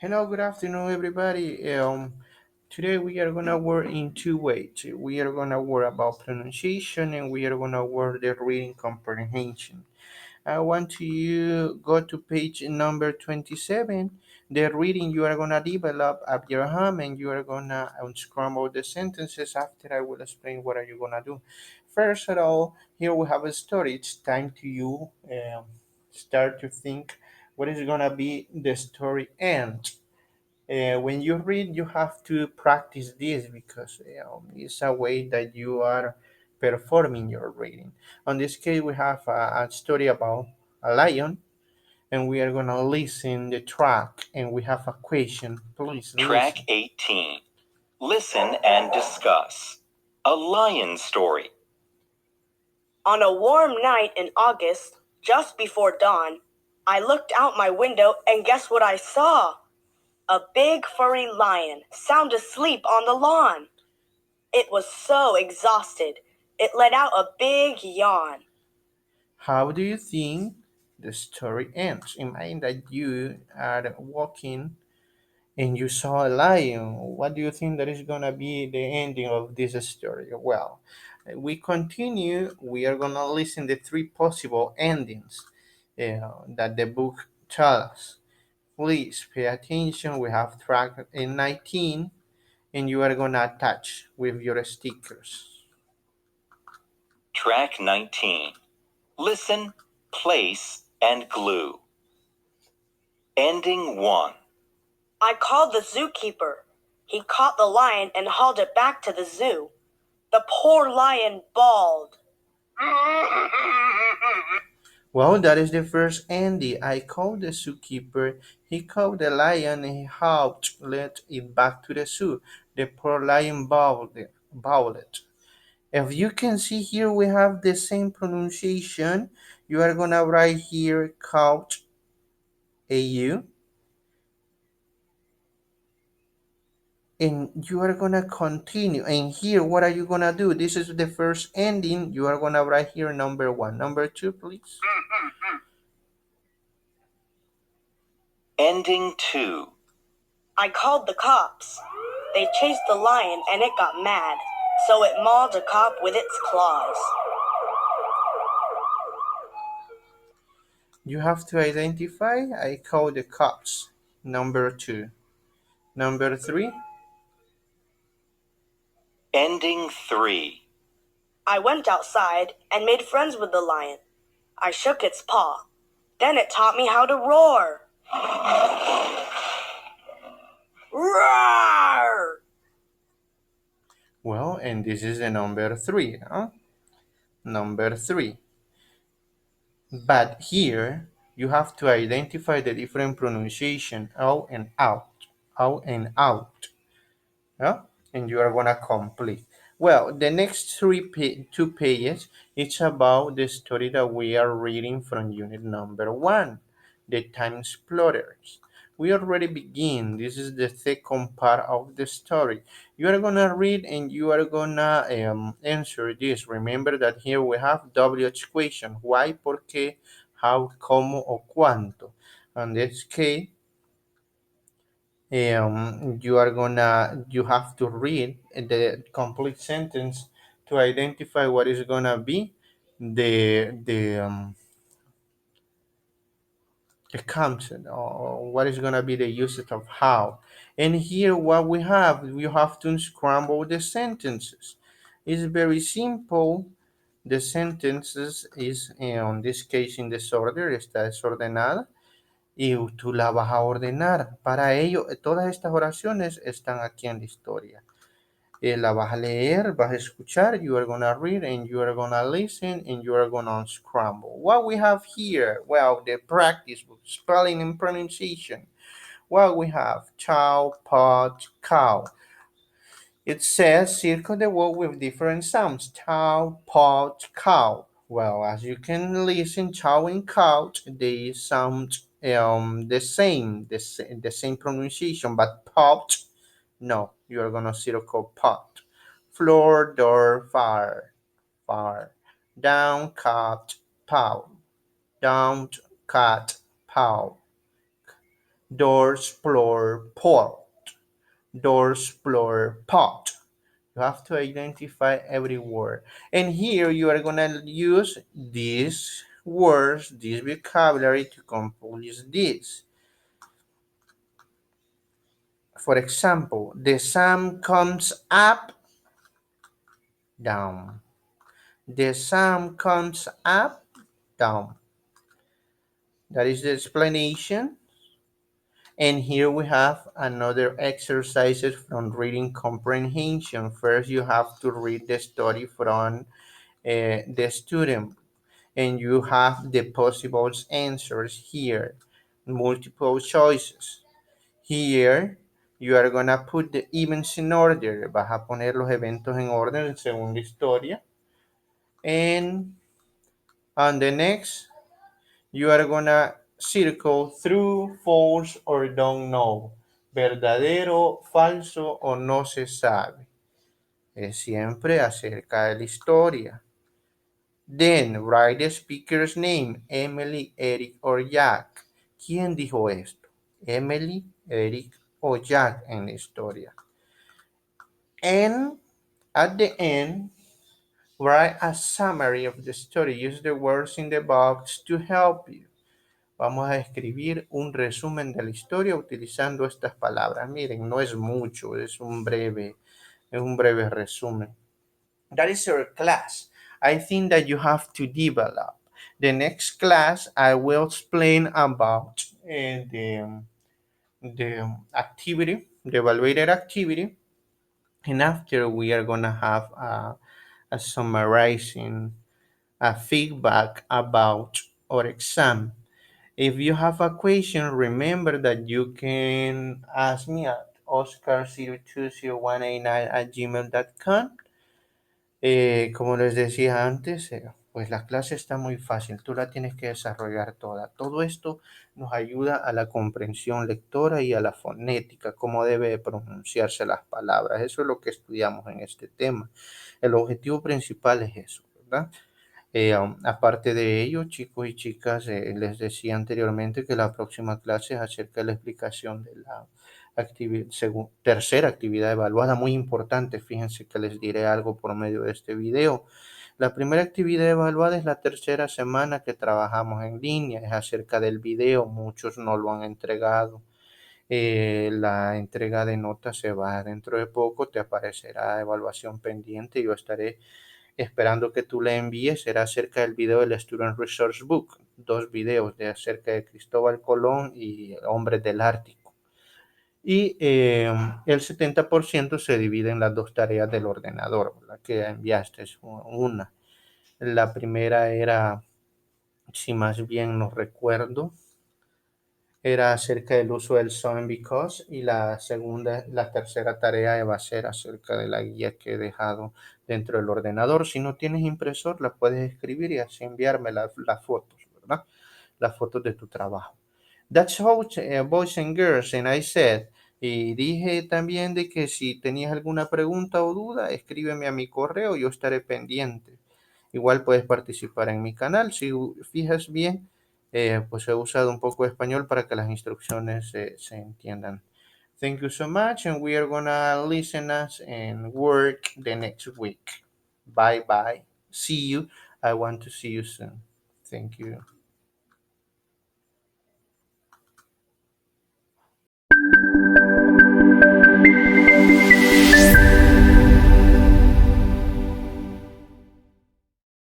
Hello, good afternoon, everybody. Today we are gonna work in two ways. We are gonna work about pronunciation, and we are gonna work the reading comprehension. I want you go to page number 27. The reading you are gonna develop at your home, and you are gonna unscramble the sentences. After I will explain what are you gonna do. First of all, here we have a story. It's time to you start to think what is gonna be the story end. When you read, you have to practice this because it's a way that you are performing your reading. On this case, we have a story about a lion, and we are gonna listen the track, and we have a question. Please Track listen. 18. Listen and discuss. A lion story. On a warm night in August, just before dawn, I looked out my window and guess what I saw? A big furry lion sound asleep on the lawn. It was so exhausted, it let out a big yawn. How do you think the story ends? Imagine that you are walking and you saw a lion. What do you think that is gonna be the ending of this story? Well, we continue. We are gonna listen the three possible endings that the book tells us. Please pay attention. We have track in 19, and you are gonna attach with your stickers. Track 19. Listen, place, and glue. Ending 1. I called the zookeeper. He caught the lion and hauled it back to the zoo. The poor lion bawled. Well, that is the first Andy. I called the zookeeper. He caught the lion and he helped let it back to the zoo. The poor lion bowed. If you can see here, we have the same pronunciation. You are gonna write here couch AU, and you are gonna continue. And here, what are you gonna do? This is the first ending. You are gonna write here number one. Number two, please. Ending 2. I called the cops. They chased the lion and it got mad, so it mauled a cop with its claws. You have to identify. I call the cops. Number two. Number three. Ending 3. I went outside and made friends with the lion. I shook its paw. Then it taught me how to roar. Roar! Well, and this is the number three. Huh? Number three. But here you have to identify the different pronunciation out and out, out and out. Yeah? And you are gonna complete. Well, the next two pages, it's about the story that we are reading from unit number one, the time explorers. We already begin. This is the second part of the story. You are gonna read and you are gonna answer this. Remember that here we have WH equation: why, por qué, how, cómo, o cuánto. And this case, you have to read the complete sentence to identify what is gonna be the content, or what is gonna be the usage of how. And here what we have to scramble the sentences. It's very simple. The sentences is in this case in disorder, está desordenada, y tú la vas a ordenar. Para ello, todas estas oraciones están aquí en la historia. La vas a leer, vas a escuchar, you are gonna read, and you are gonna listen, and you are gonna unscramble. What we have here? Well, the practice book, spelling and pronunciation. What we have? Child, pot, cow. It says circle the word with different sounds. Cow, pot, cow. Well, as you can listen, cow and couch, they sound the same pronunciation, but pot, no, you are gonna circle pot. Floor, door, fire, fire. Down, cat, pow. Down, cat, pow. doors, floor, pot, doors, floor, pot. You have to identify every word. And here you are going to use these words, this vocabulary to compose this. For example, the sun comes up, down. The sun comes up, down. That is the explanation. And here we have another exercises from reading comprehension. First, you have to read the story from the student, and you have the possible answers here, multiple choices. Here, you are gonna put the events in order. Vas a poner los eventos en orden según la historia. And on the next, you are gonna circle true, false, or don't know. Verdadero, falso o no se sabe. Es siempre acerca de la historia. Then write the speaker's name, Emily, Eric, or Jack. ¿Quién dijo esto? Emily, Eric o Jack en la historia. And at the end, write a summary of the story. Use the words in the box to help you. Vamos a escribir un resumen de la historia utilizando estas palabras. Miren, no es mucho, es un breve resumen. That is your class. I think that you have to develop. The next class, I will explain about the activity, the evaluated activity, and after we are gonna have a summarizing, a feedback about our exam. If you have a question, remember that you can ask me at oscar02019@gmail.com. Como les decía antes, pues la clase está muy fácil, tú la tienes que desarrollar toda. Todo esto nos ayuda a la comprensión lectora y a la fonética, cómo debe pronunciarse las palabras. Eso es lo que estudiamos en este tema. El objetivo principal es eso, ¿verdad? Aparte de ello, chicos y chicas, les decía anteriormente que la próxima clase es acerca de la explicación de la tercera actividad evaluada, muy importante. Fíjense que les diré algo por medio de este video. La primera actividad evaluada es la tercera semana que trabajamos en línea, es acerca del video, muchos no lo han entregado. La entrega de notas se va dentro de poco, te aparecerá evaluación pendiente, yo estaré esperando que tú le envíes. Será acerca del video del Student Resource Book, dos videos de acerca de Cristóbal Colón y Hombres del Ártico. Y el 70% se divide en las dos tareas del ordenador, la que enviaste es una. La primera era, si más bien no recuerdo, era acerca del uso del so and because, y la tercera tarea va a ser acerca de la guía que he dejado dentro del ordenador. Si no tienes impresor, la puedes escribir y así enviarme las fotos, ¿verdad? Las fotos de tu trabajo. That's how, boys and girls, and I said, y dije también de que si tenías alguna pregunta o duda, escríbeme a mi correo, yo estaré pendiente. Igual puedes participar en mi canal, si fijas bien, pues he usado un poco de español para que las instrucciones se entiendan. Thank you so much, and we are gonna listen us and work the next week. Bye bye. See you. I want to see you soon. Thank you.